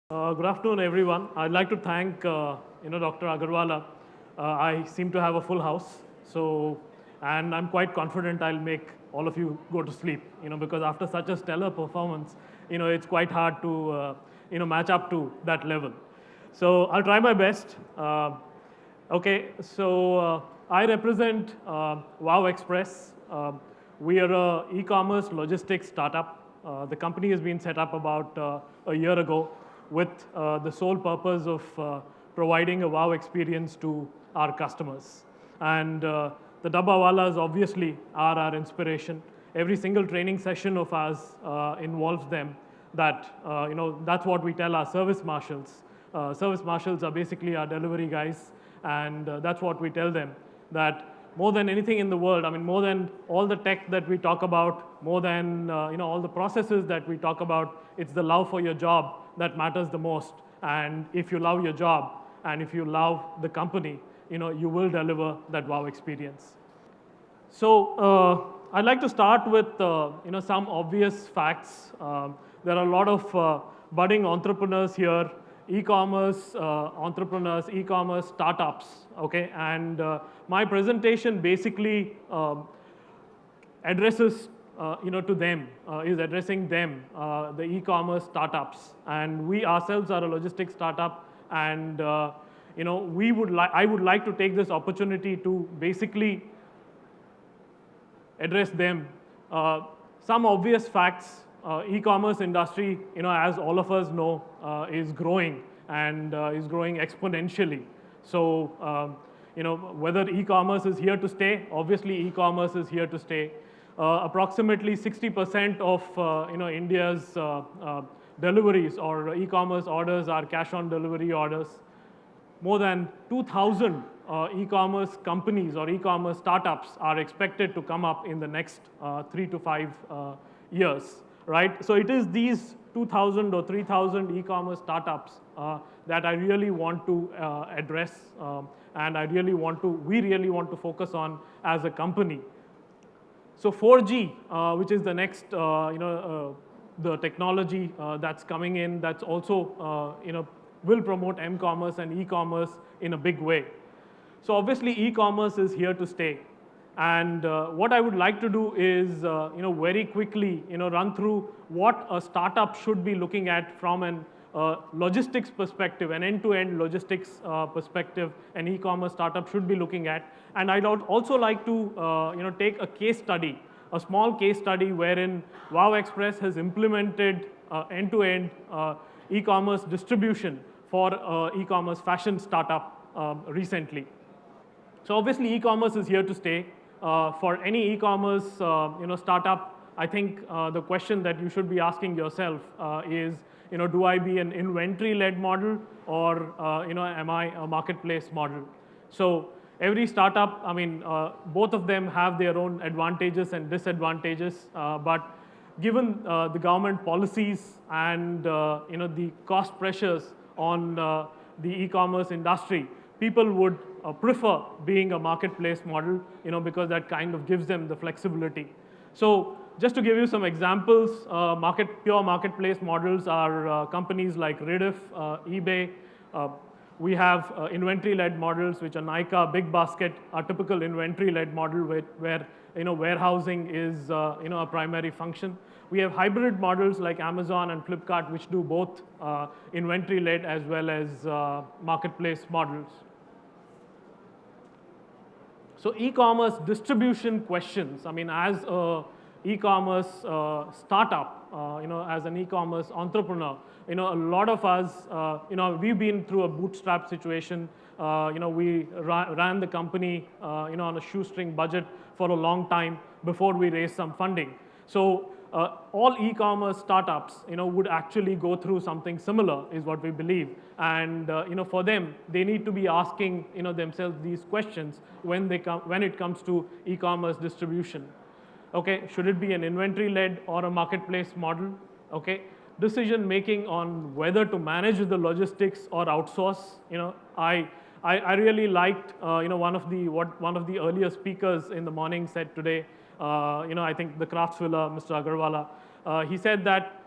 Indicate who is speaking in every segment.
Speaker 1: Good afternoon, everyone. I'd like to thank Dr. Agarwala. I seem to have a full house, and I'm quite confident I'll make all of you go to sleep. Because after such a stellar performance, it's quite hard to match up to that level. So I'll try my best. I represent Wow Express. We are a e-commerce logistics startup. The company has been set up about a year ago with the sole purpose of providing a wow experience to our customers. And the Dabbawallas obviously are our inspiration. Every single training session of ours involves them. That's what we tell our service marshals. Service marshals are basically our delivery guys, and that's what we tell them, that more than anything in the world, more than all the tech that we talk about, more than all the processes that we talk about, it's the love for your job that matters the most. And if you love your job and if you love the company, you will deliver that wow experience. So I'd like to start with some obvious facts. There are a lot of budding entrepreneurs here, e-commerce entrepreneurs, e-commerce startups. Okay, and my presentation basically addresses to them, is addressing them, the e-commerce startups, and we ourselves are a logistics startup, and I would like to take this opportunity to basically address them. Some obvious facts: e-commerce industry, as all of us know, is growing and is growing exponentially. So, whether e-commerce is here to stay, obviously e-commerce is here to stay. Approximately 60% of India's deliveries or e-commerce orders are cash-on-delivery orders. More than 2,000 e-commerce companies or e-commerce startups are expected to come up in the next 3 to 5 years, right? So it is these 2,000 or 3,000 e-commerce startups that I really want to address, and we really want to focus on as a company. So 4G, which is the next, the technology that's coming in, that's also, will promote m-commerce and e-commerce in a big way. So obviously e-commerce is here to stay. And what I would like to do is, very quickly, run through what a startup should be looking at from an logistics perspective, an end-to-end logistics perspective, an e-commerce startup should be looking at. And I'd also like to, take a case study, a small case study wherein Wow Express has implemented end-to-end e-commerce distribution for e-commerce fashion startup recently. So obviously e-commerce is here to stay. For any e-commerce startup, I think the question that you should be asking yourself is, do I be an inventory-led model, or am I a marketplace model? So every startup, both of them have their own advantages and disadvantages, but given the government policies and the cost pressures on the e-commerce industry, people would prefer being a marketplace model, because that kind of gives them the flexibility. So just to give you some examples, pure marketplace models are companies like Rediff, eBay. We have inventory-led models, which are Nykaa, Big Basket, a typical inventory-led model where warehousing is a primary function. We have hybrid models like Amazon and Flipkart, which do both inventory-led as well as marketplace models. So e-commerce distribution questions. As a e-commerce startup, as an e-commerce entrepreneur, a lot of us, we've been through a bootstrap situation. We ran the company, on a shoestring budget for a long time before we raised some funding. So all e-commerce startups, would actually go through something similar, is what we believe. And for them, they need to be asking, themselves these questions when it comes to e-commerce distribution. Okay, should it be an inventory-led or a marketplace model? Okay, decision making on whether to manage the logistics or outsource. I really liked what one of the earlier speakers in the morning said today. I think the Craftsvilla, Mr. Agarwala, he said that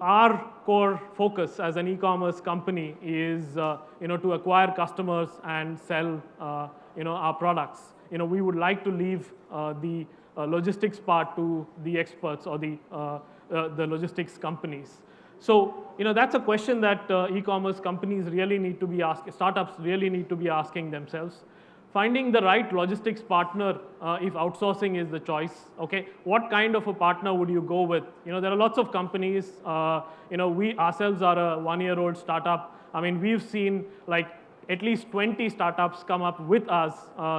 Speaker 1: our core focus as an e-commerce company is to acquire customers and sell our products. We would like to leave the logistics part to the experts or the logistics companies. So that's a question that e-commerce companies really need to be asking, startups really need to be asking themselves. Finding the right logistics partner if outsourcing is the choice, okay? What kind of a partner would you go with? There are lots of companies, we ourselves are a one-year-old startup. I mean, we've seen like at least 20 startups come up with us.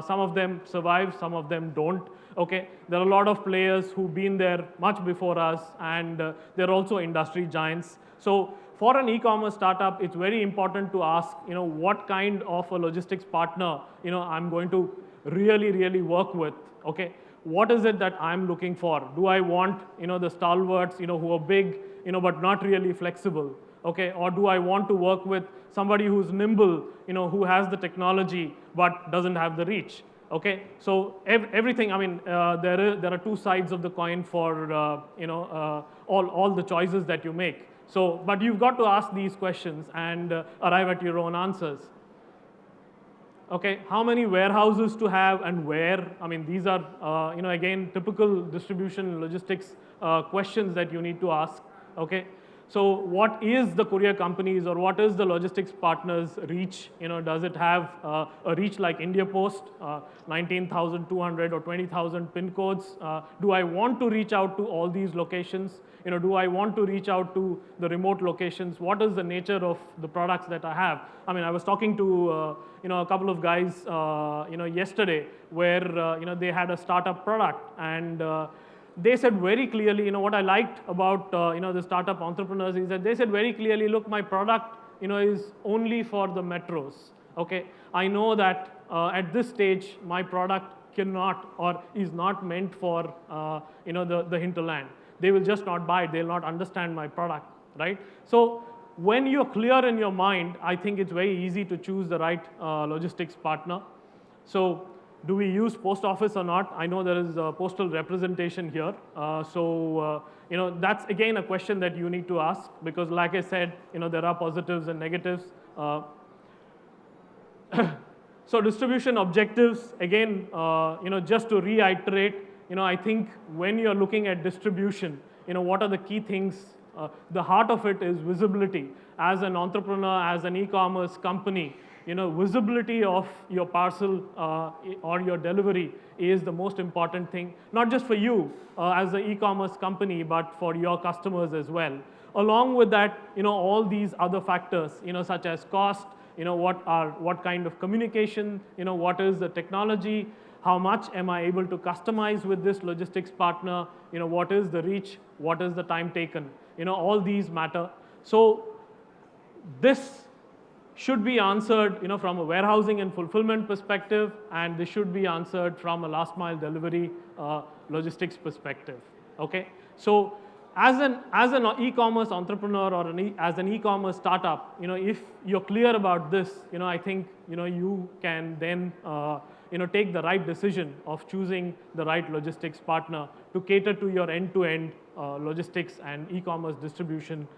Speaker 1: Some of them survive, some of them don't, okay? There are a lot of players who've been there much before us, and they're also industry giants. So for an e-commerce startup, it's very important to ask, what kind of a logistics partner, I'm going to really work with, okay? What is it that I'm looking for? Do I want, the stalwarts, who are big, but not really flexible, okay? Or do I want to work with somebody who's nimble, who has the technology, but doesn't have the reach, okay? So everything, I mean, there are two sides of the coin for, all the choices that you make. So, but you've got to ask these questions and arrive at your own answers. Okay, how many warehouses to have and where? I mean, these are, again, typical distribution logistics questions that you need to ask, okay? So what is the courier companies or what is the logistics partners reach? Does it have a reach like India Post, 19,200 or 20,000 pin codes? Do I want to reach out to all these locations? Do I want to reach out to the remote locations? What is the nature of the products that I have? I mean, I was talking to a couple of guys yesterday where they had a startup product, and they said very clearly, what I liked about the startup entrepreneurs is that they said very clearly, look, my product is only for the metros. Okay, I know that at this stage my product cannot or is not meant for the hinterland. They will just not buy it. They'll not understand my product, right? So when you're clear in your mind, I think it's very easy to choose the right logistics partner. So do we use post office or not? I know there is a postal representation here. That's again a question that you need to ask, because like I said, there are positives and negatives. So distribution objectives, again, just to reiterate, I think when you're looking at distribution, what are the key things? The heart of it is visibility. As an entrepreneur, as an e-commerce company, visibility of your parcel or your delivery is the most important thing, not just for you as an e-commerce company, but for your customers as well. Along with that, all these other factors, such as cost, what kind of communication, what is the technology, how much am I able to customize with this logistics partner, what is the reach, what is the time taken, all these matter. So this should be answered, from a warehousing and fulfillment perspective, and this should be answered from a last mile delivery logistics perspective. Okay, so as an e-commerce entrepreneur or as an e-commerce startup, if you're clear about this, I think you can then take the right decision of choosing the right logistics partner to cater to your end-to-end logistics and e-commerce distribution